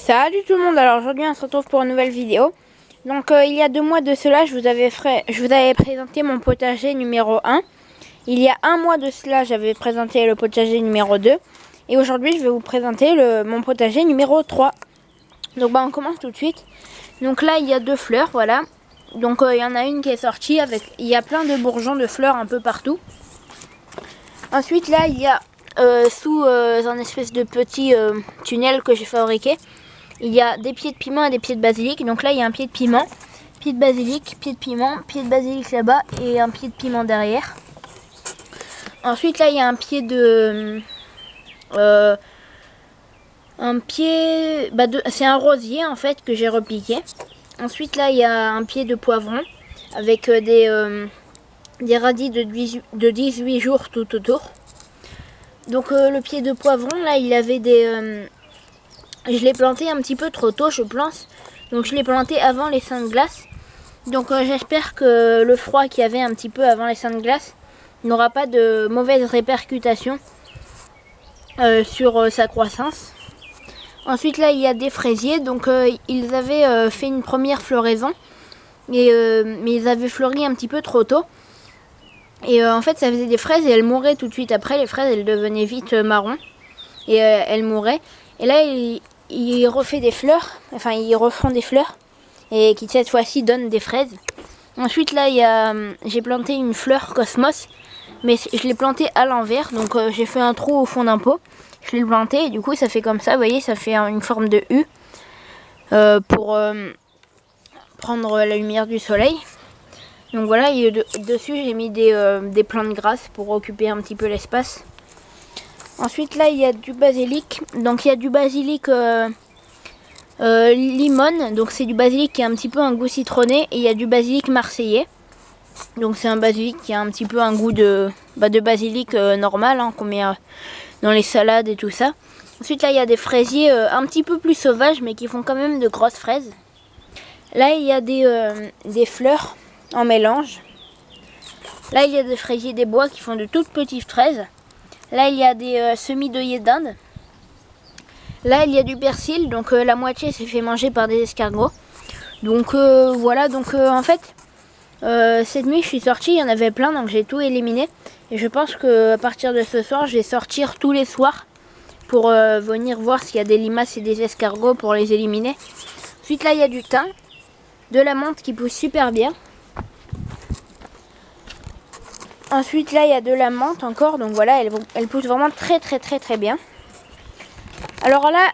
Salut tout le monde, alors aujourd'hui on se retrouve pour une nouvelle vidéo. Donc il y a 2 mois de cela, je vous avais présenté mon potager numéro 1. Il y a 1 mois de cela, j'avais présenté le potager numéro 2. Et aujourd'hui je vais vous présenter mon potager numéro 3. Donc on commence tout de suite. Donc là il y a 2 fleurs, voilà. Donc il y en a une qui est sortie, il y a plein de bourgeons de fleurs un peu partout. Ensuite là il y a sous un espèce de petit tunnel que j'ai fabriqué, il y a des pieds de piment et des pieds de basilic. Donc là il y a un pied de piment, pied de basilic, pied de piment, pied de basilic là-bas et un pied de piment derrière. Ensuite là il y a un pied de c'est un rosier en fait que j'ai repiqué. Ensuite là il y a un pied de poivron avec des radis de 18 jours tout autour. Donc le pied de poivron là il avait je l'ai planté un petit peu trop tôt je pense. Donc je l'ai planté avant les seins de glace. Donc j'espère que le froid qu'il y avait un petit peu avant les seins de glace n'aura pas de mauvaises répercutations sur sa croissance. Ensuite là il y a des fraisiers. Donc ils avaient fait une première floraison. Mais ils avaient fleuri un petit peu trop tôt. Et en fait ça faisait des fraises et elles mouraient tout de suite après. Les fraises elles devenaient vite marron. Et elles mouraient. Et là il refait des fleurs. Enfin ils refont des fleurs. Et qui cette fois-ci donnent des fraises. Ensuite là j'ai planté une fleur cosmos. Mais je l'ai plantée à l'envers. Donc j'ai fait un trou au fond d'un pot. Je l'ai planté et du coup ça fait comme ça. Vous voyez ça fait une forme de U. Pour prendre la lumière du soleil. Donc voilà, et dessus j'ai mis des plantes grasses pour occuper un petit peu l'espace. Ensuite là il y a du basilic. Donc il y a du basilic limone. Donc c'est du basilic qui a un petit peu un goût citronné. Et il y a du basilic marseillais. Donc c'est un basilic qui a un petit peu un goût de basilic normal qu'on met dans les salades et tout ça. Ensuite là il y a des fraisiers un petit peu plus sauvages mais qui font quand même de grosses fraises. Là il y a des fleurs en mélange. Là il y a des fraisiers des bois qui font de toutes petites fraises. Là il y a des semis d'œillets d'Inde. Là il y a du persil, donc la moitié s'est fait manger par des escargots. Donc voilà, donc en fait cette nuit je suis sortie, il y en avait plein donc j'ai tout éliminé. Et je pense que à partir de ce soir je vais sortir tous les soirs pour venir voir s'il y a des limaces et des escargots pour les éliminer. Ensuite là il y a du thym, de la menthe qui pousse super bien. Ensuite là il y a de la menthe encore, donc voilà, elle pousse vraiment très bien. Alors là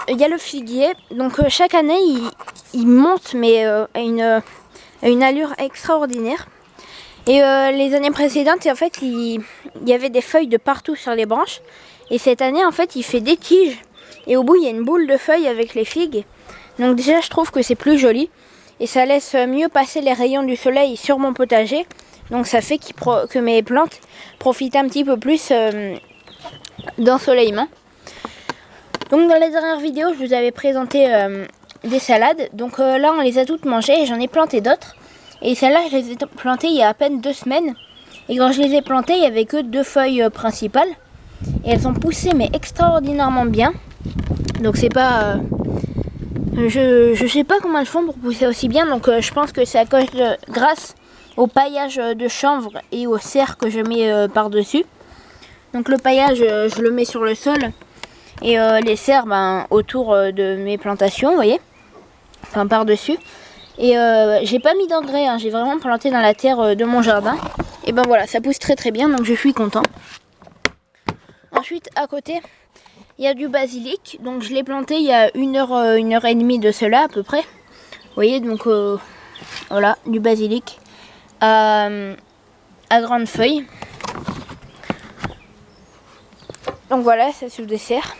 il y a le figuier, donc chaque année il monte mais à une allure extraordinaire. Et les années précédentes en fait il y avait des feuilles de partout sur les branches. Et cette année en fait il fait des tiges et au bout il y a une boule de feuilles avec les figues. Donc déjà je trouve que c'est plus joli et ça laisse mieux passer les rayons du soleil sur mon potager. Donc ça fait que mes plantes profitent un petit peu plus d'ensoleillement. Donc dans la dernière vidéo je vous avais présenté des salades. Donc là on les a toutes mangées et j'en ai planté d'autres. Et celles-là je les ai plantées il y a à peine 2 semaines. Et quand je les ai plantées il n'y avait que 2 feuilles principales. Et elles ont poussé mais extraordinairement bien. Donc c'est pas... je sais pas comment elles font pour pousser aussi bien. Donc je pense que c'est grâce au paillage de chanvre et au cerf que je mets par-dessus. Donc le paillage, je le mets sur le sol. Et les cerfs autour de mes plantations, vous voyez. Enfin par-dessus. Et j'ai pas mis d'engrais, j'ai vraiment planté dans la terre de mon jardin. Et ben voilà, ça pousse très bien, donc je suis content. Ensuite, à côté, il y a du basilic. Donc je l'ai planté il y a 1h30 de cela à peu près. Vous voyez, donc voilà, du basilic à grandes feuilles. Donc voilà, ça c'est le dessert.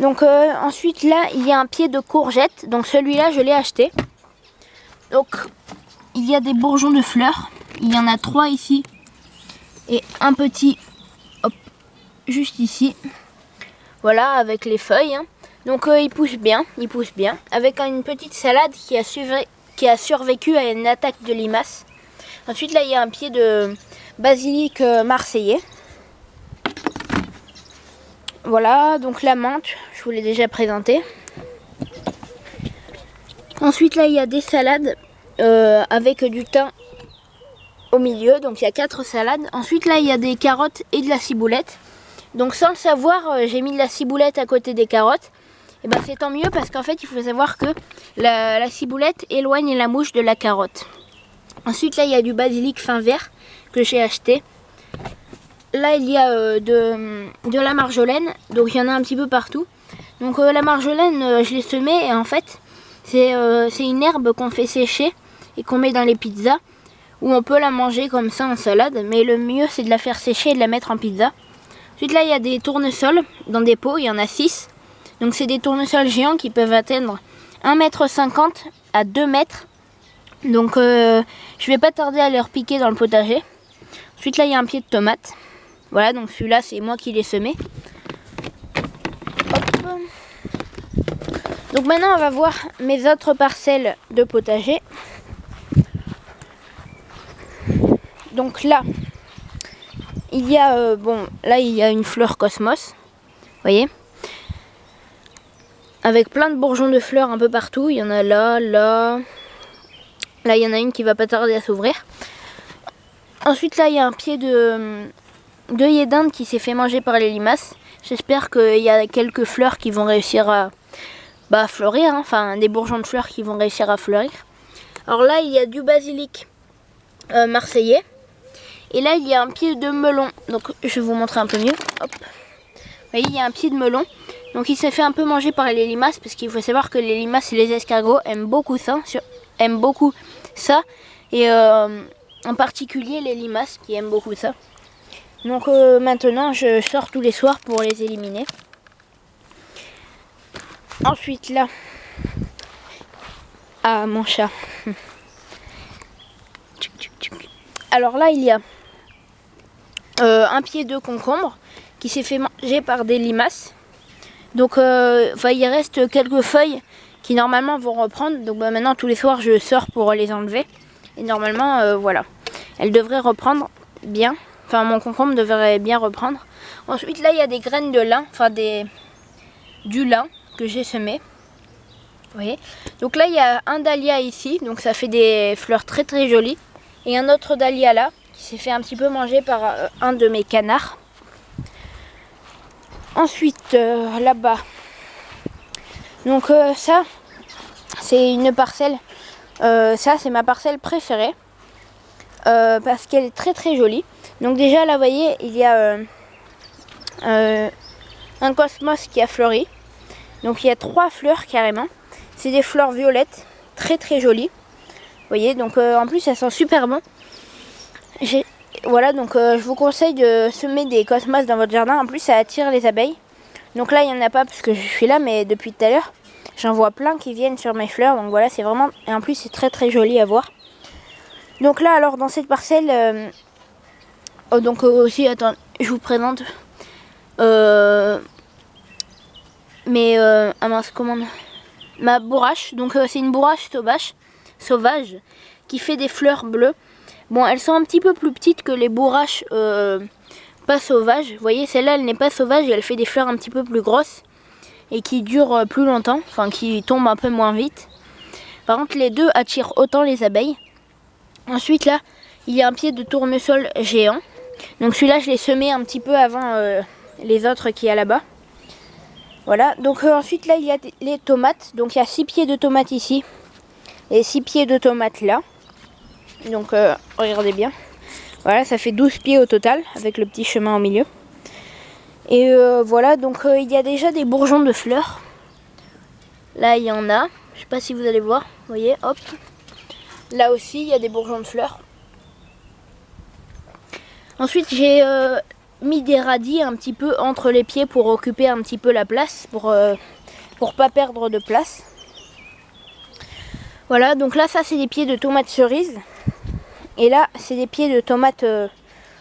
Donc ensuite là, il y a un pied de courgette. Donc celui-là, je l'ai acheté. Donc il y a des bourgeons de fleurs. Il y en a 3 ici. Et un petit, hop, juste ici. Voilà, avec les feuilles. Donc il pousse bien. Avec une petite salade qui a survécu à une attaque de limaces. Ensuite là, il y a un pied de basilic marseillais. Voilà, donc la menthe, je vous l'ai déjà présenté. Ensuite là il y a des salades avec du thym au milieu, donc il y a 4 salades. Ensuite là il y a des carottes et de la ciboulette. Donc sans le savoir, j'ai mis de la ciboulette à côté des carottes. Et ben c'est tant mieux parce qu'en fait il faut savoir que la ciboulette éloigne la mouche de la carotte. Ensuite là il y a du basilic fin vert que j'ai acheté. Là il y a de la marjolaine, donc il y en a un petit peu partout. Donc la marjolaine je l'ai semée et en fait c'est une herbe qu'on fait sécher et qu'on met dans les pizzas. Ou on peut la manger comme ça en salade, mais le mieux c'est de la faire sécher et de la mettre en pizza. Ensuite là il y a des tournesols dans des pots, il y en a 6. Donc c'est des tournesols géants qui peuvent atteindre 1,50 m à 2 mètres. Donc je vais pas tarder à leur piquer dans le potager. Ensuite là il y a un pied de tomate. Voilà, donc celui-là c'est moi qui l'ai semé. Hop. Donc maintenant on va voir mes autres parcelles de potager. Donc là il y a là il y a une fleur cosmos. Vous voyez, avec plein de bourgeons de fleurs un peu partout. Il y en a là, là. Là, il y en a une qui va pas tarder à s'ouvrir. Ensuite, là, il y a un pied d'œillet d'Inde qui s'est fait manger par les limaces. J'espère qu'il y a quelques fleurs qui vont réussir à fleurir. Hein. Enfin, des bourgeons de fleurs qui vont réussir à fleurir. Alors là, il y a du basilic marseillais. Et là, il y a un pied de melon. Donc, je vais vous montrer un peu mieux. Hop. Vous voyez, il y a un pied de melon. Donc il s'est fait un peu manger par les limaces parce qu'il faut savoir que les limaces et les escargots aiment beaucoup ça. Et en particulier les limaces qui aiment beaucoup ça. Donc maintenant je sors tous les soirs pour les éliminer. Ensuite là, mon chat. Alors là il y a un pied de concombre qui s'est fait manger par des limaces. Donc il reste quelques feuilles qui normalement vont reprendre. Donc maintenant tous les soirs je sors pour les enlever. Et normalement voilà, elles devraient reprendre bien. Enfin mon concombre devrait bien reprendre. Ensuite là il y a des graines de lin, du lin que j'ai semé. Vous voyez. Donc là il y a un dahlia ici, donc ça fait des fleurs très très jolies. Et un autre dahlia là qui s'est fait un petit peu manger par un de mes canards. Ensuite, là-bas, donc ça, c'est une parcelle, ça c'est ma parcelle préférée, parce qu'elle est très très jolie. Donc déjà là, vous voyez, il y a un cosmos qui a fleuri. Donc il y a 3 fleurs carrément. C'est des fleurs violettes, très très jolies. Vous voyez, donc en plus elles sont super bon. Voilà, donc je vous conseille de semer des cosmos dans votre jardin. En plus, ça attire les abeilles. Donc là, il n'y en a pas parce que je suis là, mais depuis tout à l'heure, j'en vois plein qui viennent sur mes fleurs. Donc voilà, c'est vraiment... Et en plus, c'est très très joli à voir. Donc là, alors, dans cette parcelle... donc aussi, attends, je vous présente... ma bourrache. Donc c'est une bourrache sauvage qui fait des fleurs bleues. Bon, elles sont un petit peu plus petites que les bourraches pas sauvages. Vous voyez, celle-là, elle n'est pas sauvage et elle fait des fleurs un petit peu plus grosses et qui durent plus longtemps, enfin qui tombent un peu moins vite. Par contre, les deux attirent autant les abeilles. Ensuite, là, il y a un pied de tournesol géant. Donc celui-là, je l'ai semé un petit peu avant les autres qu'il y a là-bas. Voilà, donc ensuite, là, il y a les tomates. Donc il y a 6 pieds de tomates ici et 6 pieds de tomates là. Donc regardez bien, voilà, ça fait 12 pieds au total avec le petit chemin au milieu. Et voilà, donc il y a déjà des bourgeons de fleurs. Là il y en a, je sais pas si vous allez voir, vous voyez, hop. Là aussi il y a des bourgeons de fleurs. Ensuite j'ai mis des radis un petit peu entre les pieds pour occuper un petit peu la place, pour pas perdre de place. Voilà, donc là ça c'est des pieds de tomates cerises. Et là, c'est des pieds de tomates,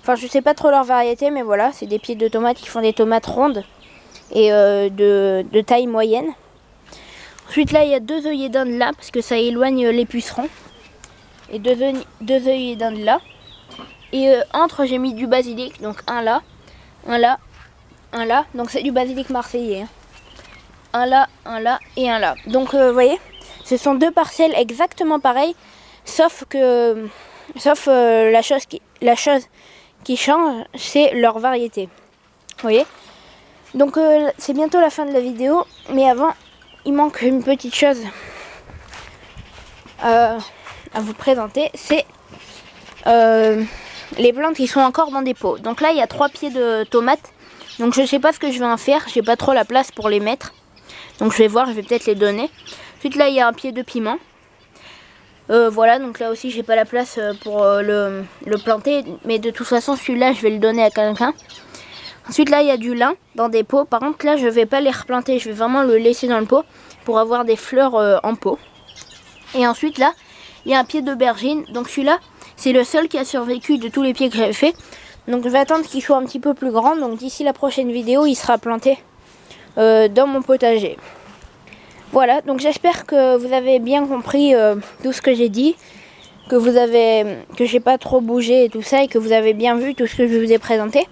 enfin je sais pas trop leur variété, mais voilà, c'est des pieds de tomates qui font des tomates rondes et de taille moyenne. Ensuite là, il y a 2 œillets d'Inde là, parce que ça éloigne les pucerons. Et 2 œillets d'Inde là. Et entre, j'ai mis du basilic, donc un là, un là, un là. Donc c'est du basilic marseillais. Hein. Un là et un là. Donc vous voyez, ce sont deux parcelles exactement pareilles, sauf la chose qui change, c'est leur variété. Vous voyez? Donc c'est bientôt la fin de la vidéo, mais avant, il manque une petite chose à vous présenter, c'est les plantes qui sont encore dans des pots. Donc là, il y a 3 pieds de tomates. Donc je sais pas ce que je vais en faire, j'ai pas trop la place pour les mettre. Donc je vais voir, je vais peut-être les donner. Ensuite là, il y a un pied de piment. Voilà, donc là aussi j'ai pas la place pour le planter, mais de toute façon celui-là je vais le donner à quelqu'un. Ensuite là il y a du lin dans des pots, par contre là je vais pas les replanter, je vais vraiment le laisser dans le pot pour avoir des fleurs en pot. Et ensuite là il y a un pied d'aubergine, donc celui-là c'est le seul qui a survécu de tous les pieds que j'avais fait. Donc je vais attendre qu'il soit un petit peu plus grand, donc d'ici la prochaine vidéo il sera planté dans mon potager. Voilà, donc j'espère que vous avez bien compris tout ce que j'ai dit, que j'ai pas trop bougé et tout ça, et que vous avez bien vu tout ce que je vous ai présenté.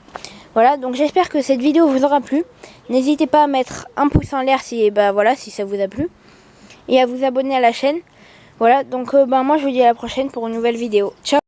Voilà, donc j'espère que cette vidéo vous aura plu. N'hésitez pas à mettre un pouce en l'air si ça vous a plu, et à vous abonner à la chaîne. Voilà, donc moi je vous dis à la prochaine pour une nouvelle vidéo. Ciao.